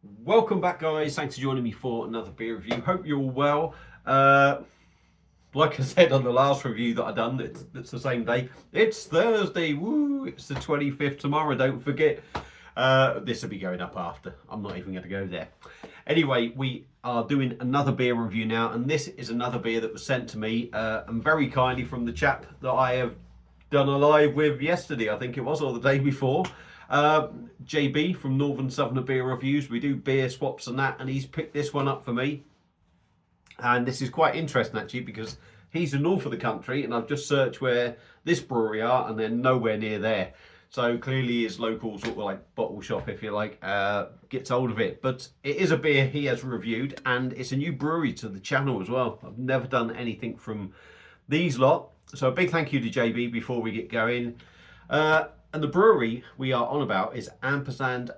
Welcome back, guys. Thanks for joining me for another beer review. Hope you're all well. Like I said on the last review that I done, it's the same day. It's Thursday. Woo! It's the 25th tomorrow. Don't forget. This will be going up after. I'm not even going to go there. Anyway, we are doing another beer review now, and this is another beer that was sent to me and very kindly from the chap that I have done a live with yesterday, I think it was, or the day before. JB from Northern Southerner Beer Reviews. We do beer swaps and that, and he's picked this one up for me. And this is quite interesting actually, because he's the north of the country, and I've just searched where this brewery are, and they're nowhere near there. So clearly his local sort of like bottle shop, if you like, gets hold of it. But it is a beer he has reviewed, and it's a new brewery to the channel as well. I've never done anything from these lot. So a big thank you to JB before we get going. And the brewery we are on about is Ampersand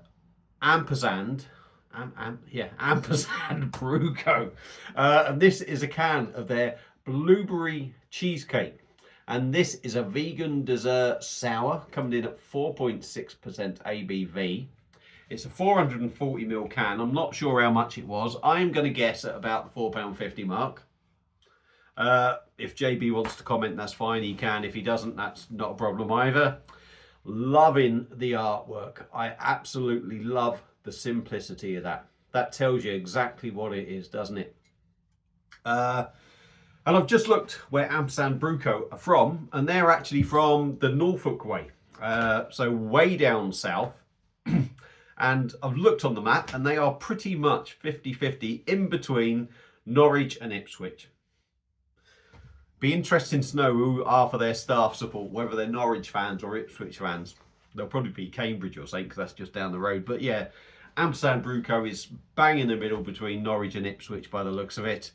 Brew Co. And this is a can of their blueberry cheesecake. And this is a vegan dessert sour coming in at 4.6% ABV. It's a 440ml can. I'm not sure how much it was. I'm going to guess at about the £4.50 mark. If JB wants to comment, that's fine. He can. If he doesn't, that's not a problem either. Loving the artwork. I absolutely love the simplicity of that. That tells you exactly what it is, doesn't it? And I've just looked where Ampersand Brew Co are from, and they're actually from the Norfolk way, so way down south. And I've looked on the map, and they are pretty much 50-50 in between Norwich and Ipswich. Be interesting to know who half of their staff support, whether they're Norwich fans or Ipswich fans. They'll probably be Cambridge or something, because that's just down the road. But yeah, Ampersand Brew Co is bang in the middle between Norwich and Ipswich by the looks of it.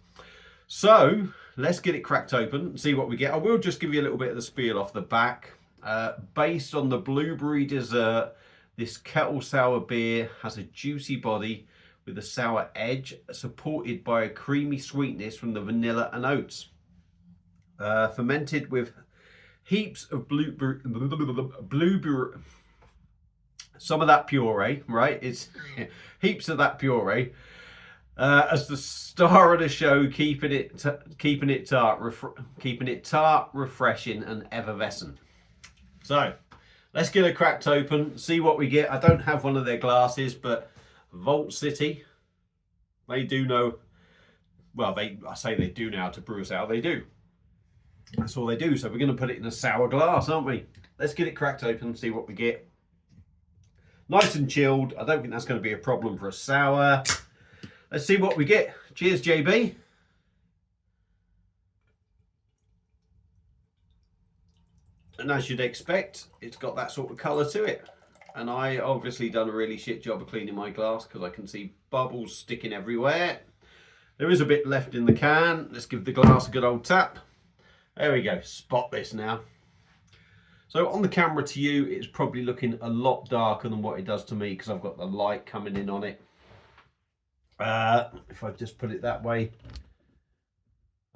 So let's get it cracked open and see what we get. I will just give you a little bit of the spiel off the back. Based on the blueberry dessert, this kettle sour beer has a juicy body with a sour edge, supported by a creamy sweetness from the vanilla and oats. Fermented with heaps of blueberry, some of that puree, right? It's heaps of that puree. As the star of the show, keeping it tart, refreshing, and effervescent. So let's get it cracked open, see what we get. I don't have one of their glasses, but Vault City, they do know. Well, I say they do know how to brew us out. They do. That's all they do. So we're going to put it in a sour glass, aren't we? Let's get it cracked open and see what we get. Nice and chilled. I don't think that's going to be a problem for a sour. Let's see what we get. Cheers, JB. And as you'd expect, it's got that sort of colour to it. And I obviously done a really shit job of cleaning my glass, because I can see bubbles sticking everywhere. There is a bit left in the can. Let's give the glass a good old tap. There we go, spotless now. So on the camera to you, it's probably looking a lot darker than what it does to me, because I've got the light coming in on it. If I just put it that way,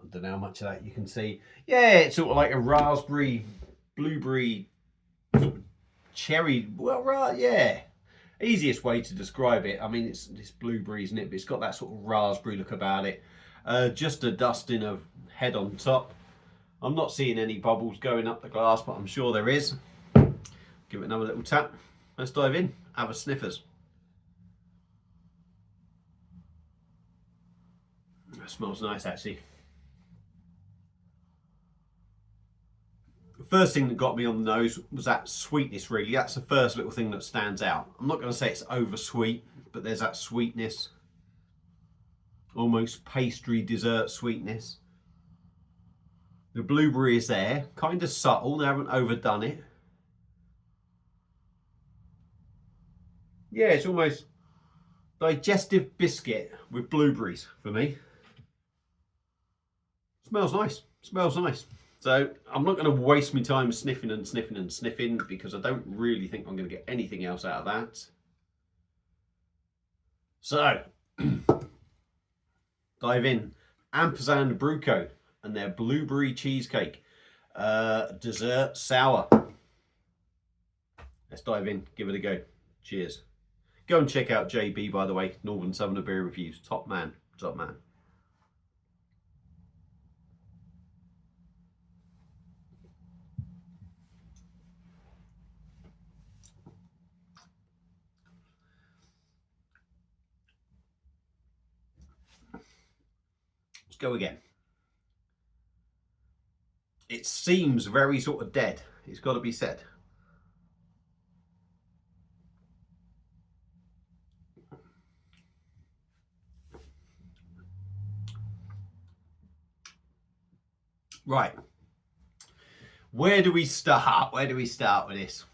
I don't know how much of that you can see. Yeah, it's sort of like a raspberry, blueberry, cherry. Well, right, yeah. Easiest way to describe it. I mean, it's blueberries, isn't it? But it's got that sort of raspberry look about it. Just a dusting of head on top. I'm not seeing any bubbles going up the glass, but I'm sure there is. Give it another little tap. Let's dive in. Have a sniffers. That smells nice, actually. The first thing that got me on the nose was that sweetness, really. That's the first little thing that stands out. I'm not going to say it's over sweet, but there's that sweetness. Almost pastry dessert sweetness. The blueberry is there, kind of subtle, they haven't overdone it. Yeah, it's almost digestive biscuit with blueberries for me. Smells nice, smells nice. So I'm not going to waste my time sniffing and sniffing and sniffing, because I don't really think I'm going to get anything else out of that. So, dive in. Ampersand Brew Co and their blueberry cheesecake dessert sour. Let's dive in, give it a go. Cheers. Go and check out JB, by the way, Northern Southerner Beer Reviews. Top man, top man. Let's go again. It seems very sort of dead. It's got to be said. Right. Where do we start? Where do we start with this?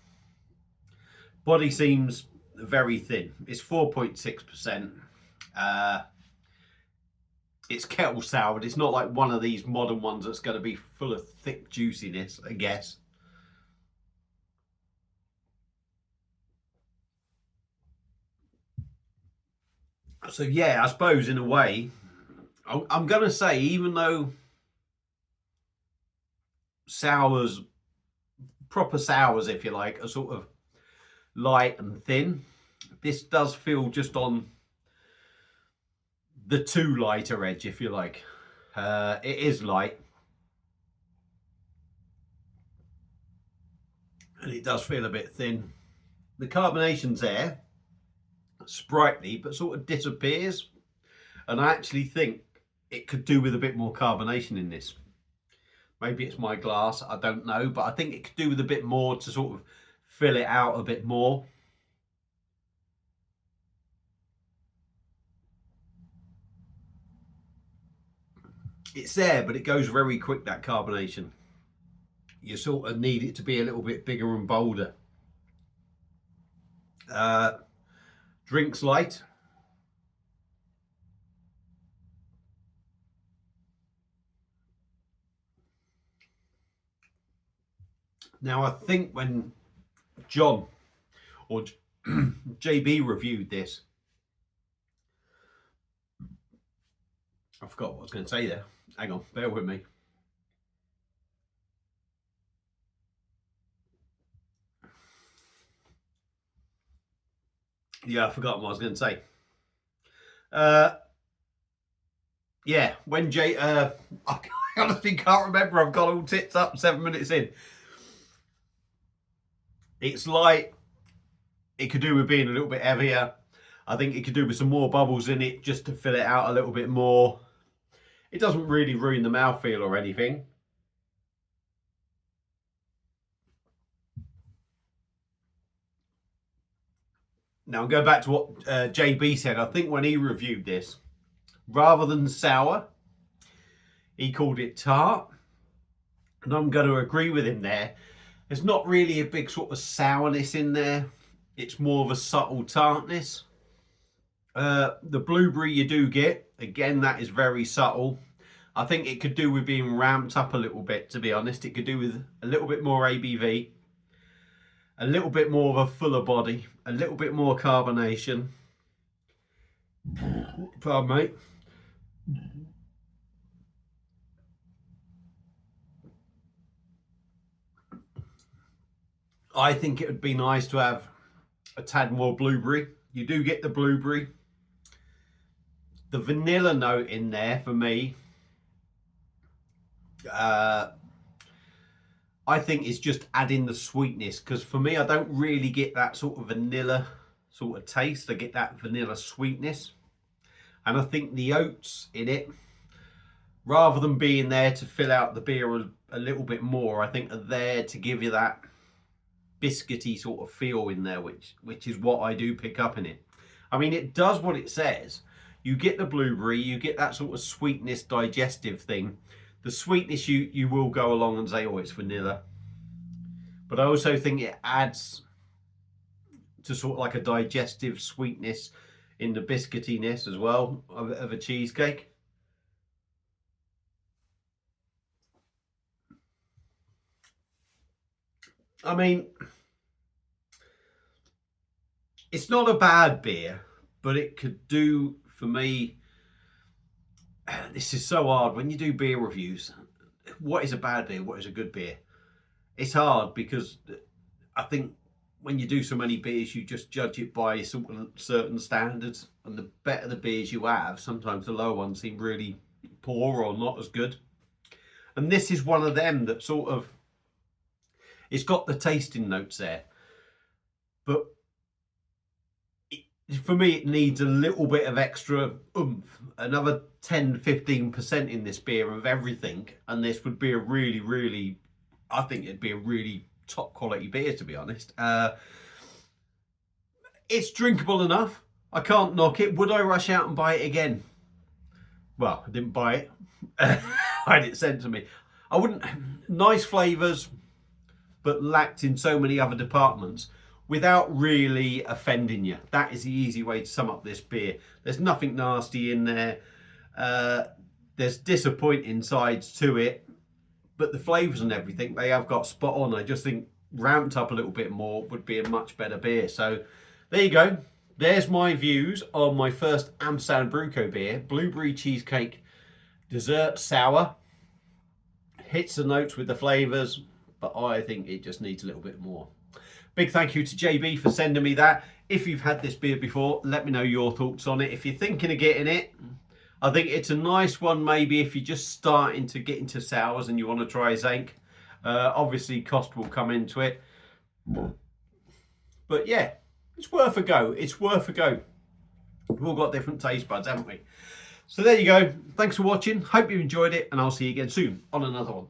Body seems very thin. It's 4.6%. It's kettle soured. It's not like one of these modern ones that's going to be full of thick juiciness, I guess. So yeah, I suppose in a way, I'm going to say, even though sours, proper sours, if you like, are sort of light and thin, this does feel just on the too lighter edge, if you like. It is light, and it does feel a bit thin. The carbonation's there, sprightly, but sort of disappears. And I actually think it could do with a bit more carbonation in this. Maybe it's my glass, I don't know, but I think it could do with a bit more to sort of fill it out a bit more. It's there, but it goes very quick, that carbonation. You sort of need it to be a little bit bigger and bolder. Drinks light. Now, I think when John or JB reviewed this, I forgot what I was going to say there. Hang on, bear with me. Yeah, I forgot what I was going to say. Yeah, when I honestly can't remember. I've got all tits up 7 minutes in. It's light. It could do with being a little bit heavier. I think it could do with some more bubbles in it just to fill it out a little bit more. It doesn't really ruin the mouthfeel or anything. Now, I'll go back to what JB said. I think when he reviewed this, rather than sour, he called it tart. And I'm going to agree with him there. There's not really a big sort of sourness in there. It's more of a subtle tartness. The blueberry you do get, again, that is very subtle. I think it could do with being ramped up a little bit, to be honest. It could do with a little bit more ABV, a little bit more of a fuller body, a little bit more carbonation. Pardon me. I think it would be nice to have a tad more blueberry. You do get the blueberry. The vanilla note in there for me, I think is just adding the sweetness, because for me, I don't really get that sort of vanilla sort of taste. I get that vanilla sweetness. And I think the oats in it, rather than being there to fill out the beer a little bit more, I think are there to give you that biscuity sort of feel in there, which is what I do pick up in it. I mean, it does what it says. You get the blueberry, you get that sort of sweetness, digestive thing. The sweetness, you will go along and say, oh, it's vanilla. But I also think it adds to sort of like a digestive sweetness in the biscuitiness as well of a cheesecake. I mean, it's not a bad beer, but it could do, for me, this is so hard when you do beer reviews. What is a bad beer? What is a good beer? It's hard because I think when you do so many beers, you just judge it by sort of certain standards, and the better the beers you have, sometimes the lower ones seem really poor or not as good. And this is one of them that sort of, it's got the tasting notes there, but for me it needs a little bit of extra oomph, another 10-15% in this beer of everything, and this would be a really, I think it'd be a really top quality beer, to be honest. It's drinkable enough. I can't knock it. Would I rush out and buy it again? Well, I didn't buy it. I had it sent to me. I wouldn't. Nice flavours, but lacked in so many other departments without really offending you. That is the easy way to sum up this beer. There's nothing nasty in there. There's disappointing sides to it, but the flavours and everything, they have got spot on. I just think ramped up a little bit more would be a much better beer. So there you go. There's my views on my first Ampersand Brew Co beer. Blueberry cheesecake dessert sour. Hits the notes with the flavours, but I think it just needs a little bit more. Big thank you to JB for sending me that. If you've had this beer before, let me know your thoughts on it. If you're thinking of getting it, I think it's a nice one maybe if you're just starting to get into sours and you want to try Zank. Obviously cost will come into it. But yeah, it's worth a go. It's worth a go. We've all got different taste buds, haven't we? So there you go. Thanks for watching. Hope you enjoyed it, and I'll see you again soon on another one.